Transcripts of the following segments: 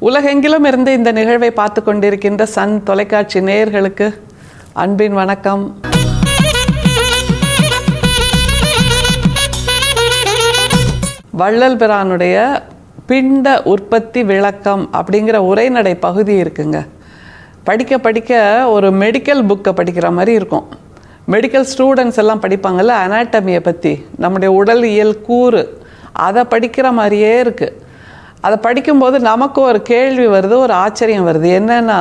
உலகெங்கிலும் இருந்து இந்த நிகழ்வை பார்த்து கொண்டிருக்கின்ற சன் தொலைக்காட்சி நேயர்களுக்கு அன்பின் வணக்கம். வள்ளல் பிரானுடைய பிண்ட உற்பத்தி விளக்கம் அப்படிங்கிற உரைநடை பகுதி இருக்குங்க. படிக்க படிக்க ஒரு மெடிக்கல் புக்கை படிக்கிற மாதிரி இருக்கும். மெடிக்கல் ஸ்டூடெண்ட்ஸ் எல்லாம் படிப்பாங்கள்ல, அனாட்டமியை பற்றி, நம்முடைய உடலியல் கூறு, அதை படிக்கிற மாதிரியே இருக்குது. அதை படிக்கும்போது நமக்கு ஒரு கேள்வி வருது, ஒரு ஆச்சரியம் வருது. என்னென்னா,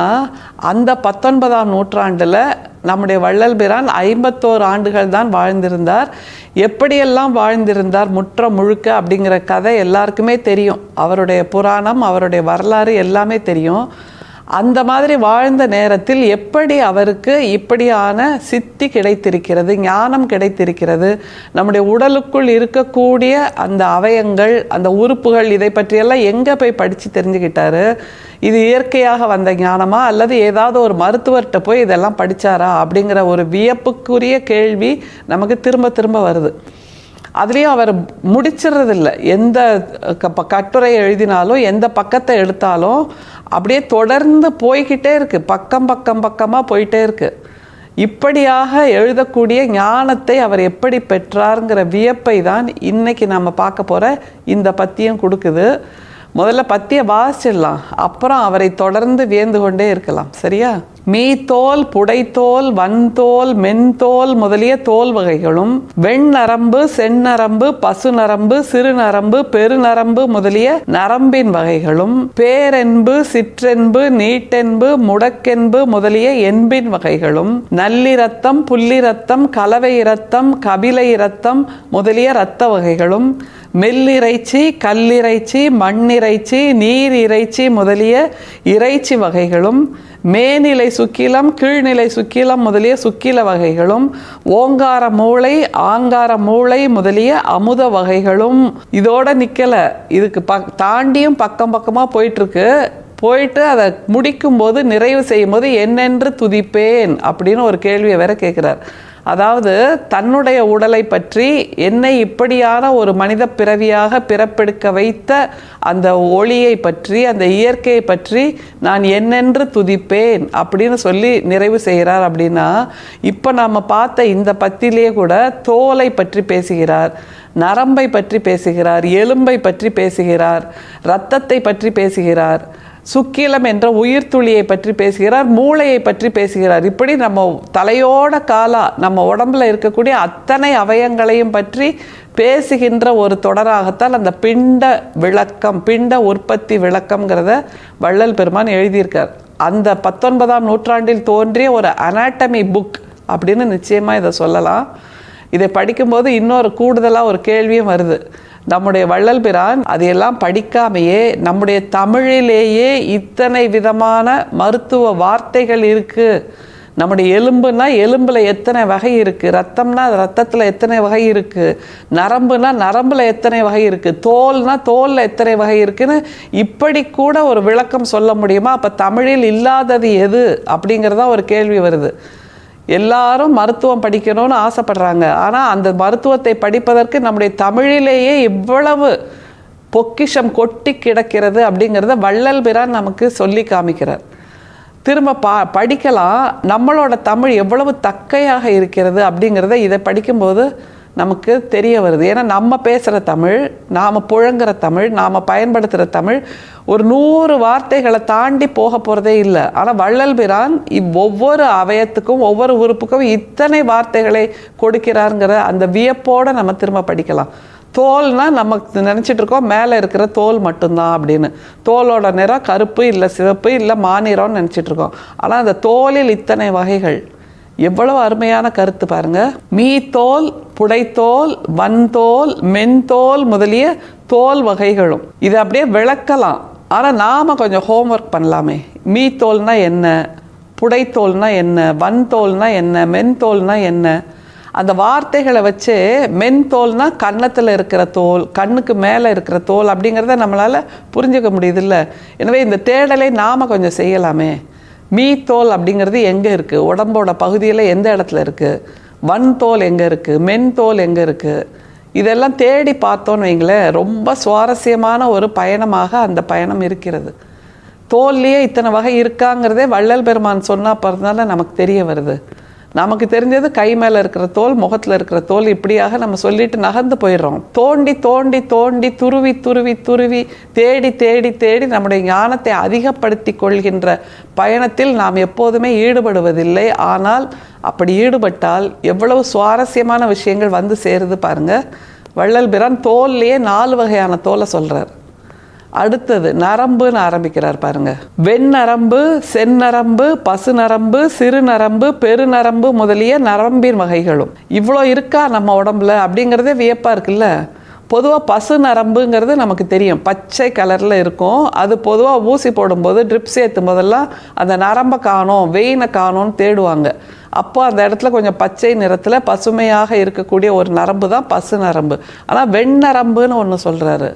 அந்த 19ஆம் நூற்றாண்டில் நம்முடைய வள்ளல் பிரான் 51 ஆண்டுகள் தான் வாழ்ந்திருந்தார். எப்படியெல்லாம் வாழ்ந்திருந்தார் முற்ற முழுக்க அப்படிங்கிற கதை எல்லாருக்குமே தெரியும். அவருடைய புராணம், அவருடைய வரலாறு எல்லாமே தெரியும். அந்த மாதிரி வாழ்ந்த நேரத்தில் எப்படி அவருக்கு இப்படியான சித்தி கிடைத்திருக்கிறது, ஞானம் கிடைத்திருக்கிறது, நம்முடைய உடலுக்குள் இருக்கக்கூடிய அந்த அவயங்கள், அந்த உறுப்புகள், இதை பற்றியெல்லாம் எங்கே போய் படித்து தெரிஞ்சுக்கிட்டாரு? இது இயற்கையாக வந்த ஞானமா அல்லது ஏதாவது ஒரு மருத்துவர்கிட்ட போய் இதெல்லாம் படித்தாரா அப்படிங்கிற ஒரு வியப்புக்குரிய கேள்வி நமக்கு திரும்ப திரும்ப வருது. அதுலேயும் அவர் முடிச்சிடுறதில்லை. எந்த கட்டுரை எழுதினாலும், எந்த பக்கத்தை எடுத்தாலும் அப்படியே தொடர்ந்து போய்கிட்டே இருக்குது. பக்கமாக போயிட்டே இருக்குது. இப்படியாக எழுதக்கூடிய ஞானத்தை அவர் எப்படி பெற்றாருங்கிற வியப்பை தான் இன்றைக்கி நம்ம பார்க்க போகிற இந்த பத்தியம் கொடுக்குது. முதல்ல பத்தியை வாசிச்சிடலாம், அப்புறம் அவரை தொடர்ந்து வியந்து கொண்டே இருக்கலாம். சரியா? மீத்தோல், புடைத்தோல், வன்தோல், மென்தோல் முதலிய தோல் வகைகளும், வெண்ணரம்பு, செந்நரம்பு, பசு நரம்பு, சிறு நரம்பு, பெருநரம்பு முதலிய நரம்பின் வகைகளும், பேரென்பு, சிற்றென்பு, நீட்டென்பு, முடக்கென்பு முதலிய என்பின் வகைகளும், நல்லிரத்தம், புல்லிரத்தம், கலவை இரத்தம், கபிலை இரத்தம் முதலிய இரத்த வகைகளும், மெல்லிறைச்சி, கல்லிறைச்சி, மண்ணிறைச்சி, நீர் இறைச்சி முதலிய இறைச்சி வகைகளும், மேநிலை சுக்கிலம், கீழ்நிலை சுக்கிலம் முதலிய சுக்கில வகைகளும், ஓங்கார மூளை, ஆங்கார மூளை முதலிய அமுத வகைகளும். இதோட நிற்கலை, இதுக்கு தாண்டியும் பக்கமாக போயிட்டு அதை முடிக்கும்போது, நிறைவு செய்யும் போது என்னென்று துதிப்பேன் அப்படின்னு ஒரு கேள்வியை வேற கேட்குறார். அதாவது தன்னுடைய உடலை பற்றி, என்னை இப்படியான ஒரு மனித பிறவியாக பிறப்பெடுக்க வைத்த அந்த ஒளியை பற்றி, அந்த இயற்கையை பற்றி நான் என்னென்று துதிப்பேன் அப்படின்னு சொல்லி நிறைவு செய்கிறார். அப்படின்னா இப்போ நம்ம பார்த்த இந்த பத்திலேயே கூட தோலை பற்றி பேசுகிறார், நரம்பை பற்றி பேசுகிறார், எலும்பை பற்றி பேசுகிறார், இரத்தத்தை பற்றி பேசுகிறார், சுக்கிலம் என்ற உயிர் துளியை பற்றி பேசுகிறார், மூளையை பற்றி பேசுகிறார். இப்படி நம்ம தலையோட காலா நம்ம உடம்புல இருக்கக்கூடிய அத்தனை அவயங்களையும் பற்றி பேசுகின்ற ஒரு தொடராகத்தான் அந்த பிண்ட விளக்கம், பிண்ட உற்பத்தி விளக்கம்ங்கிறத வள்ளல் பெருமான் எழுதியிருக்கார். அந்த 19ஆம் நூற்றாண்டில் தோன்றிய ஒரு அனாட்டமி புக் அப்படின்னு நிச்சயமாக இதை சொல்லலாம். இதை படிக்கும்போது இன்னொரு கூடுதலாக ஒரு கேள்வியும் வருது. நம்முடைய வள்ளல் பிரான் அதையெல்லாம் படிக்காமையே நம்முடைய தமிழிலேயே இத்தனை விதமான மருத்துவ வார்த்தைகள் இருக்குது. நம்முடைய எலும்புனா எலும்பில் எத்தனை வகை இருக்குது, ரத்தம்னா ரத்தத்தில் எத்தனை வகை இருக்குது, நரம்புனா நரம்பில் எத்தனை வகை இருக்குது, தோல்னா தோலில் எத்தனை வகை இருக்குதுன்னு இப்படி கூட ஒரு விளக்கம் சொல்ல முடியுமா? அப்போ தமிழில் இல்லாதது எது அப்படிங்கிறதா ஒரு கேள்வி வருது. எல்லாரும் மருத்துவம் படிக்கணும்னு ஆசைப்படுறாங்க. ஆனால் அந்த மருத்துவத்தை படிப்பதற்கு நம்முடைய தமிழிலேயே இவ்வளவு பொக்கிஷம் கொட்டி கிடக்கிறது அப்படிங்கிறத வள்ளல் பிரான் நமக்கு சொல்லி காமிக்கிறார். திரும்ப படிக்கலாம். நம்மளோட தமிழ் எவ்வளவு தக்கையாக இருக்கிறது அப்படிங்கிறத இதை படிக்கும்போது நமக்கு தெரிய வருது. ஏன்னா நம்ம பேசுகிற தமிழ், நாம் புழங்குற தமிழ், நாம் பயன்படுத்துகிற தமிழ் ஒரு 100 வார்த்தைகளை தாண்டி போக போகிறதே இல்லை. ஆனால் வள்ளல் பிரான் ஒவ்வொரு அவயத்துக்கும், ஒவ்வொரு உறுப்புக்கும் இத்தனை வார்த்தைகளை கொடுக்கிறாருங்கிற அந்த வியப்போடு நம்ம திரும்ப படிக்கலாம். தோல்னா நமக்கு நினச்சிட்டு இருக்கோம் மேலே இருக்கிற தோல் மட்டும்தான் அப்படின்னு. தோலோட நிறம் கருப்பு, இல்லை சிவப்பு, இல்லை மாநிறம்னு நினச்சிட்டு இருக்கோம். ஆனால் அந்த தோலில் இத்தனை வகைகள், எவ்வளவு அருமையான கருத்து பாருங்க. மீத்தோல், புடைத்தோல், வன்தோல், மென்தோல் முதலிய தோல் வகைகளும். இதை அப்படியே விளக்கலாம். ஆனால் நாம் கொஞ்சம் ஹோம்ஒர்க் பண்ணலாமே. மீத்தோல்னா என்ன, புடைத்தோல்னா என்ன, வன்தோல்னா என்ன, மென்தோல்னா என்ன, அந்த வார்த்தைகளை வச்சு மென்தோல்னா கன்னத்தில் இருக்கிற தோல், கண்ணுக்கு மேலே இருக்கிற தோல் அப்படிங்கிறத நம்மளால் புரிஞ்சுக்க முடியுதில்ல. எனவே இந்த தேடலை நாம் கொஞ்சம் செய்யலாமே. மீத்தோல் அப்படிங்கிறது எங்கே இருக்குது, உடம்போட பகுதியில் எந்த இடத்துல இருக்குது, வன்தோல் எங்கே இருக்குது, மென்தோல் எங்கே இருக்குது, இதெல்லாம் தேடி பார்த்தோன்னு வைங்களேன், ரொம்ப சுவாரஸ்யமான ஒரு பயணமாக அந்த பயணம் இருக்கிறது. தோல்லையே இத்தனை வகை இருக்காங்கிறதே வள்ளல் பெருமான் சொன்னா பிறந்தால நமக்கு தெரிய வருது. நமக்கு தெரிஞ்சது கை மேலே இருக்கிற தோல், முகத்தில் இருக்கிற தோல், இப்படியாக நம்ம சொல்லிட்டு நகர்ந்து போயிடுறோம். தோண்டி தோண்டி தோண்டி துருவி துருவி துருவி தேடி தேடி தேடி நம்முடைய ஞானத்தை அதிகப்படுத்தி கொள்கின்ற பயணத்தில் நாம் எப்போதுமே ஈடுபடுவதில்லை. ஆனால் அப்படி ஈடுபட்டால் எவ்வளவு சுவாரஸ்யமான விஷயங்கள் வந்து சேருது பாருங்க. வள்ளல் பிரான் தோல்லையே 4 வகையான தோலை சொல்றார். அடுத்தது நரம்புன்னு ஆரம்பிக்கிறார் பாருங்க. வெண்ணரம்பு, செந்நரம்பு, பசு நரம்பு, சிறு நரம்பு, பெருநரம்பு முதலிய நரம்பின் வகைகளும். இவ்வளோ இருக்கா நம்ம உடம்புல அப்படிங்கிறதே வியப்பா இருக்குல்ல. பொதுவாக பசு நரம்புங்கிறது நமக்கு தெரியும், பச்சை கலரில் இருக்கும். அது பொதுவாக ஊசி போடும்போது ட்ரிப்ஸ் ஏற்றும் போதெல்லாம் அந்த நரம்பை காணோம், வெயினை காணோன்னு தேடுவாங்க. அப்போ அந்த இடத்துல கொஞ்சம் பச்சை நிறத்தில் பசுமையாக இருக்கக்கூடிய ஒரு நரம்பு தான் பசு நரம்பு. ஆனால் வெண்ணரம்புன்னு ஒன்று சொல்கிறாரு.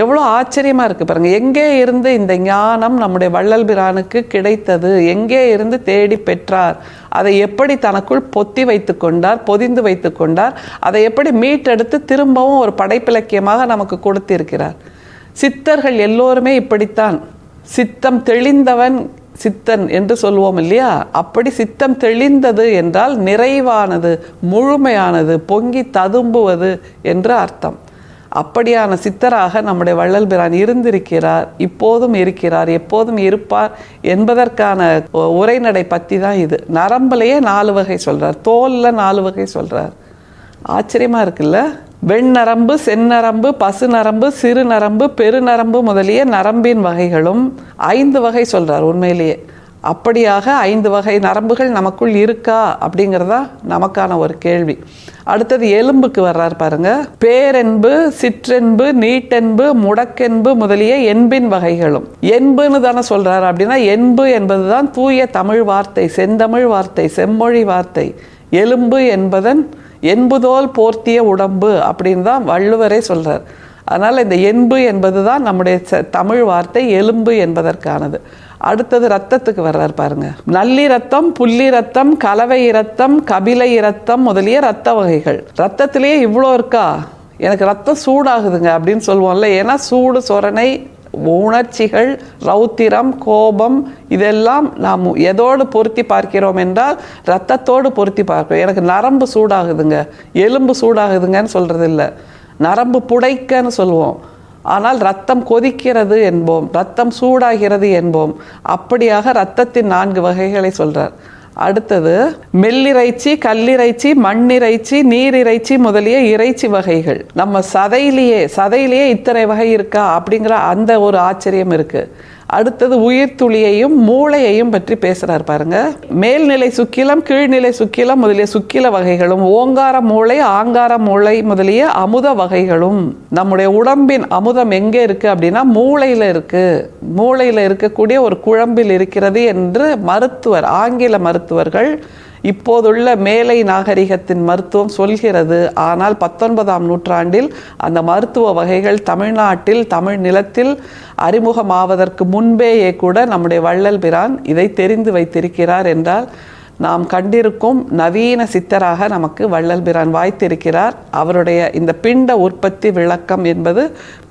எவ்வளோ ஆச்சரியமாக இருக்குது பாருங்கள். எங்கே இருந்து இந்த ஞானம் நம்முடைய வள்ளல் பிரானுக்கு கிடைத்தது, எங்கே இருந்து தேடி பெற்றார், அதை எப்படி தனக்குள் பொத்தி வைத்து கொண்டார், பொதிந்து வைத்து கொண்டார், அதை எப்படி மீட்டெடுத்து திரும்பவும் ஒரு படைப்பிலக்கியமாக நமக்கு கொடுத்திருக்கிறார். சித்தர்கள் எல்லோருமே இப்படித்தான். சித்தம் தெளிந்தவன் சித்தன் என்று சொல்லுவோம் இல்லையா? அப்படி சித்தம் தெளிந்தது என்றால் நிறைவானது, முழுமையானது, பொங்கி ததும்புவது என்று அர்த்தம். அப்படியான சித்தராக நம்முடைய வள்ளல் பிரான் இருந்திருக்கிறார், இப்போதும் இருக்கிறார், எப்போதும் இருப்பார் என்பதற்கான உரைநடை பற்றி தான் இது. நரம்புலையே 4 வகை சொல்கிறார், தோலில் 4 வகை சொல்கிறார். ஆச்சரியமாக இருக்குல்ல. வெண்ணரம்பு, செந்நரம்பு, பசு நரம்பு, சிறு நரம்பு, பெருநரம்பு முதலிய நரம்பின் வகைகளும் 5 வகை சொல்கிறார். உண்மையிலேயே அப்படியாக 5 வகை நரம்புகள் நமக்குள் இருக்கா அப்படிங்கிறதா நமக்கான ஒரு கேள்வி. அடுத்தது எலும்புக்கு வர்றார் பாருங்க. பேரென்பு, சிற்றென்பு, நீட்டென்பு, முடக்கென்பு முதலிய என்பின் வகைகளும். என்புன்னு தானே சொல்றாரு. அப்படின்னா என்பு என்பது தான் தூய தமிழ் வார்த்தை, செந்தமிழ் வார்த்தை, செம்மொழி வார்த்தை. எலும்பு என்பதன் என்புதோல் போர்த்திய உடம்பு அப்படின்னு தான் வள்ளுவரே சொல்றார். அதனால் இந்த என்பு என்பது தான் நம்முடைய தமிழ் வார்த்தை எலும்பு என்பதற்கானது. அடுத்தது ரத்தத்துக்கு வர்றார் பாருங்க. நல்லி ரத்தம், புள்ளி ரத்தம், கலவை இரத்தம், கபிலை இரத்தம் முதலிய ரத்த வகைகள். ரத்தத்திலேயே இவ்வளோ இருக்கா, எனக்கு ரத்தம் சூடாகுதுங்க அப்படின்னு சொல்லுவோம்ல. ஏன்னா சூடு, சொரணை, உணர்ச்சிகள், ரௌத்திரம், கோபம் இதெல்லாம் நாம் எதோடு பொருத்தி பார்க்கிறோம் என்றால் ரத்தத்தோடு பொருத்தி பார்க்கிறோம். எனக்கு நரம்பு சூடாகுதுங்க, எலும்பு சூடாகுதுங்கன்னு சொல்கிறது இல்லை, நரம்பு புடைக்கன்னு சொல்லுவோம். ஆனால் ரத்தம் கொதிக்கிறது என்போம், ரத்தம் சூடாகிறது என்போம். அப்படியாக ரத்தத்தின் 4 வகைகளை சொல்றார். அடுத்தது மெல்லிறைச்சி, கல்லிறைச்சி, மண்ணிறைச்சி, நீரிறைச்சி முதலிய இறைச்சி வகைகள். நம்ம சதையிலேயே இத்தனை வகை இருக்கா அப்படிங்கிற அந்த ஒரு ஆச்சரியம் இருக்கு. அடுத்தது உயிர் துளியையும் மூளையையும் பற்றி பேசுறார் பாருங்க. மேல்நிலை சுக்கிலம், கீழ்நிலை சுக்கிலம் முதலிய சுக்கில வகைகளும், ஓங்கார மூளை, ஆங்கார மூளை முதலிய அமுத வகைகளும். நம்முடைய உடம்பின் அமுதம் எங்கே இருக்கு அப்படின்னா மூளையில இருக்கு. மூளையில இருக்கக்கூடிய ஒரு குழம்பில் இருக்கிறது என்று ஆங்கில மருத்துவர்கள், இப்போதுள்ள மேலை நாகரிகத்தின் மருத்துவம் சொல்கிறது. ஆனால் 19ஆம் நூற்றாண்டில் அந்த மருத்துவ வகைகள் தமிழ்நாட்டில், தமிழ் நிலத்தில் அறிமுகமாவதற்கு முன்பேயே கூட நம்முடைய வள்ளல் பிரான் இதை தெரிந்து வைத்திருக்கிறார் என்றால் நாம் கண்டிருக்கும் நவீன சித்தராக நமக்கு வள்ளல் பிரான் வாய்த்திருக்கிறார். அவருடைய இந்த பிண்ட உற்பத்தி விளக்கம் என்பது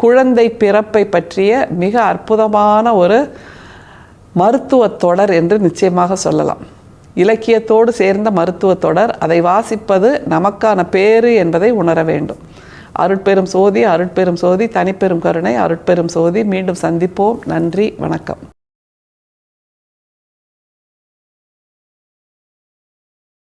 குழந்தை பிறப்பை பற்றிய மிக அற்புதமான ஒரு மருத்துவ தொடர் என்று நிச்சயமாக சொல்லலாம். இலக்கியத்தோடு சேர்ந்த மருத்துவ தொடர். அதை வாசிப்பது நமக்கான பேறு என்பதை உணர வேண்டும். அருட்பெரும் சோதி, அருட்பெரும் சோதி, தனிப்பெரும் கருணை, அருட்பெரும் சோதி. மீண்டும் சந்திப்போம். நன்றி, வணக்கம்.